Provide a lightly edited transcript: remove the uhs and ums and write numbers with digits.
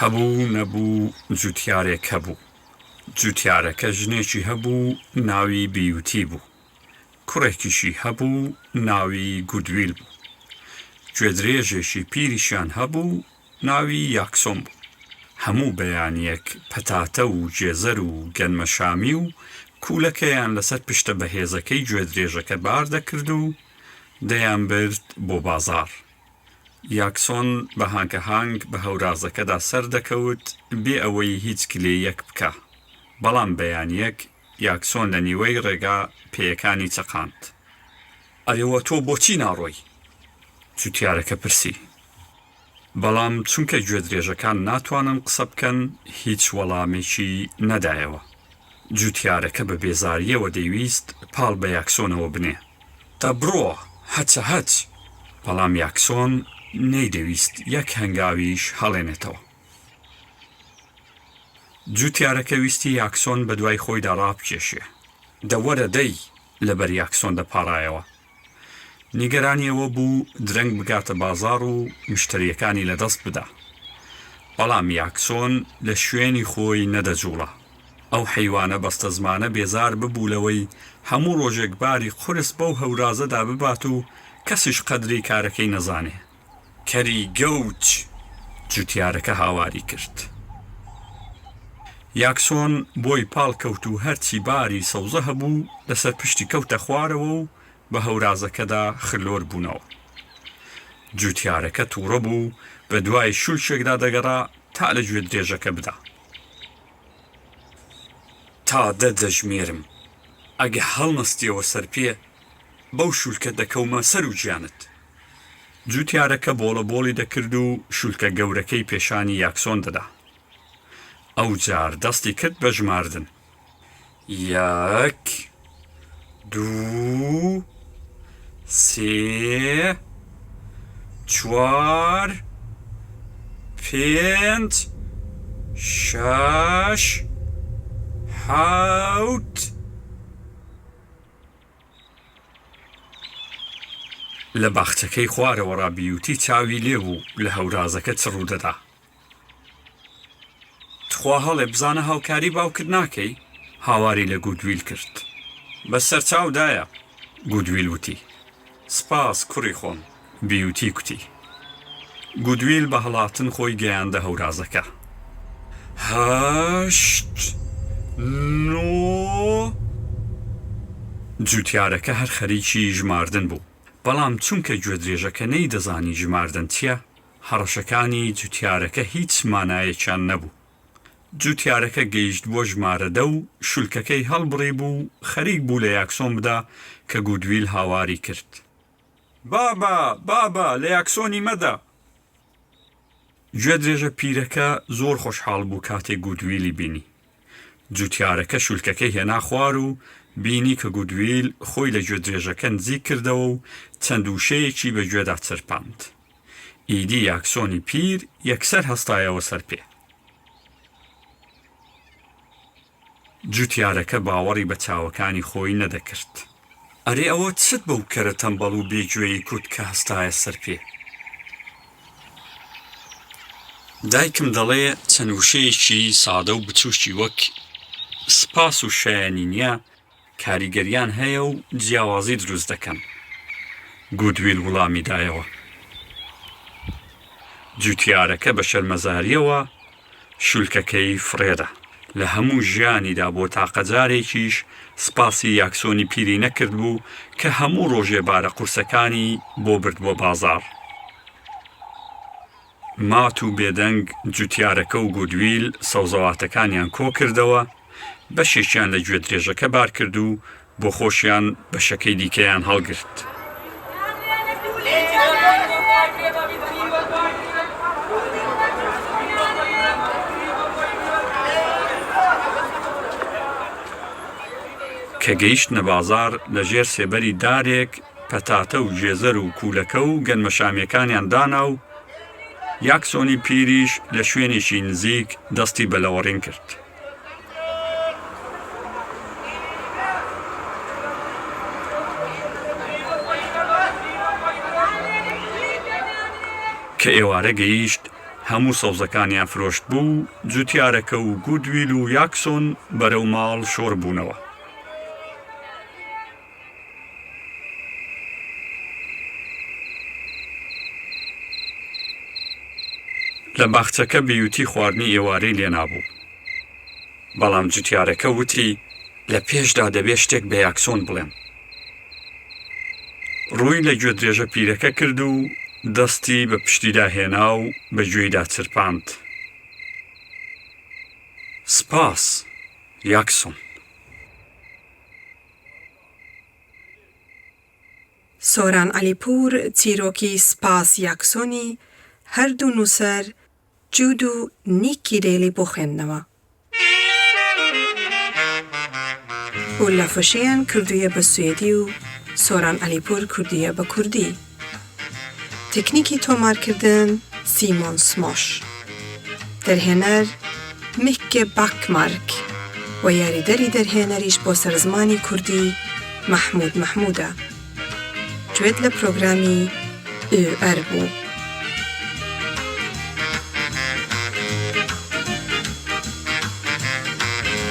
هەبوو نەبوو جوتیارێک هەبوو. جوتیارەکە ژنێکی هەبوو ناوی بیوتی بوو. کوڕێکیشی هەبوو ناوی گودویل بوو. گوێدرێژێکی پیریشیان هەبوو ناوی یاکسۆن بوو. هەموو بەیانیەک پەتاتە و جێزەر و گەنمەشامی و کوولەکەیان لەسەر پشتە بەهێزەکەی گوێدرێژەکە بار دەکرد و دەیان برد بۆ بازاڕ. یاکسۆن بە هانگەهانگ بە هەورازەکەدا سەر دەکەوت بێ ئەوەی هیچ کلێیەک بکە. بەڵام بەیانیەک یاکسۆن لە نیوەی ڕێگا پێیەکانی چەقاند. ئەرێوە تۆ بۆچی ناڕۆی؟ جوتیارەکە پرسی. بەڵام چونکە گوێدرێژەکان ناتوانن قسە بکەن هیچ وەڵامێکی نەدایەوە. جوتیارەکە بە بێزاریەوە دەیویست پاڵ بە یاکسۆنەوە بنێ. تا بڕۆ هەچە هەچ. بەڵام یاکسۆن نەیدەویست یەک هەنگاویش هەڵێنێتەوە. جوتیارەکە ویستی یاکسۆن بە دوای خۆیدا ڕابکێشێ. دەوەرە دەی لەبەر یاکسۆن دەپاڕایەوە. نیگەرانیەوە بوو درەنگ بگاتە بازاڕ و مشتریەکانی لەدەست بدا. بەڵام یاکسۆن لە شوێنی خۆی نەدەجوڵە. ئەو حەیوانە بەستە زمانە بێزار ببوو لەوەی هەموو ڕۆژێک باری قورس بەو هەورازەدا ببات و کەسیش قەدری کارەکەی نەزانێ. کەری گەوچ! جوتیارەکە هاواری کرد. یاکسۆن بۆی پاڵ کەوت و هەرچی باری سەوزە هەبوو لەسەر پشتی کەوتە خوارەوە و بە هەورازەکەدا خلۆر بوونەوە. جوتیارەکە تووڕە بوو بە دوای شولشێکدا دەگەڕا تا لە گوێ درێژەکە بدا. تا دە دەژمێرم. ئەگە هەڵنەستیەوە سەر پێ بەو شولکە دەکەومە سەر و گیانت. جوتیارەکە بۆڵەبۆڵی دەکرد و شولکە گەورەکەی پێشانی یاکسۆن دەدا. ئەو جار دەستی کرد بە ژماردن. یەک، دوو، سێ، چوار، پێنج، شەش، حەوت. لە باخچەکەی خوارەوە ڕابیوتی چاوی لێبوو لە هەورازەکە چڕوو دەدا. تخوا هەڵێ بزانە هاوکاری باوکت ناکەی؟ هاواری لە گودویل کرد. بەسەر چاودایە. گودویل وتی. سپاس کوڕی خۆم. بیوتی کوتی. گودویل بە هەڵاتن خۆی گەیاندە هەورازەکە. هەشت، نۆ. جوتیارەکە هەر خەریکی ژماردن بوو. بەڵام چونکە گوێدرێژەکە نەیدەزانی ژماردن چییە، هەڕەشەکانی جوتیارەکە هیچ مانایەکیان نەبوو. جوتیارەکە گەیشت بۆ ژمارە دە و شولکەکەی هەڵبڕی بوو خەریک بوو لە یاکسۆن بدا کە گودویل هاواری کرد. بابا لە یاکسۆنی مەدە. گوێدرێژە پیرەکە زۆر خۆشحاڵ بوو کاتێک گودویلی بینی. جوتیارەکە شولکەکەی هێنا خوار و بینی کە گودویل خۆی لە گوێدرێژەکە نزیک کردەوە و چەند وشەیەکی بە گوێدا چرپاند. ئیدی یاکسۆنی پیر یەکسەر هەستایەوە سەر پێ. جوتیارەکە باوەڕی بە چاوەکانی خۆی نەدەکرد. ئەرێ ئەوە چت بەو کەرە تەمبەڵ و بێگوێی کوت کە هەستایە سەر پێ؟ دایکم دەڵێ چەند وشەیەکی سادە و بچوشی وەک سپاس و شایانی نییە کاریگەریان هەیە و جیاوازی دروست دەکەن. گودویل وڵامی دایەوە. جوتیارەکە بە شەرمەزاریەوە شولکەکەی فڕێدا. لە هەموو ژیانیدا بۆ تاقەجارێکیش سپاسی یاکسۆنی پیری نەکرد بوو کە هەموو ڕۆژێ بارە قورسەکانی بۆ برد بۆ بازاڕ. مات و بێدەنگ جوتیارەکە و گودویل سەوزەواتەکانیان کۆ کردەوە، بەشێکیان لە گوێدرێژەکە بار کرد و بۆ خۆشیان بەشەکەی دیکەیان هەڵگرت. کە گەیشتنە بازاڕ لەژێر سێبەری دارێک پەتاتە و جێزەر و کوولەکە و گەنمەشامیەکانیان دانا و یاکسۆنی پیریش لە شوێنێکی نزیک دەستی بەلەوەڕین کرد. کە ئێوارە گەیشت هەموو سەوزەکانیان فرۆشت بوو، جوتیارەکە و گودویل و یاکسۆن بەرەو ماڵ شۆڕ بوونەوە. لە باخچەکە بێوتی خواردنی ئێوارەی لێنابوو. بەڵام جوتیارەکە وتی لە پێشدا دەبێ شتێک بە یاکسۆن بڵێم. ڕووی لە گوێ درێژە پیرەکە کرد و دەستی بە پشتیدا هێنا و بە گوێیدا چرپاند. سپاس، یاکسۆن. سۆران عەلیپور چیرۆکی سپاس یاکسۆنی هەردوو نووسەر جود و نیکی دێلی بۆ خوێندنەوە. و لە فۆشیان کردوویە بە سوێدی و سۆران عەلیپور کردوویە بە کوردی. تکنیکی تۆمارکردن سیمۆن سمۆش. دەرهێنەر میکێ باکمارک و یاریدەری دەرهێنەریش بۆ سەرزمانی کوردی محمود محمودە. گوێت لە پرۆگرامی ئر بوو.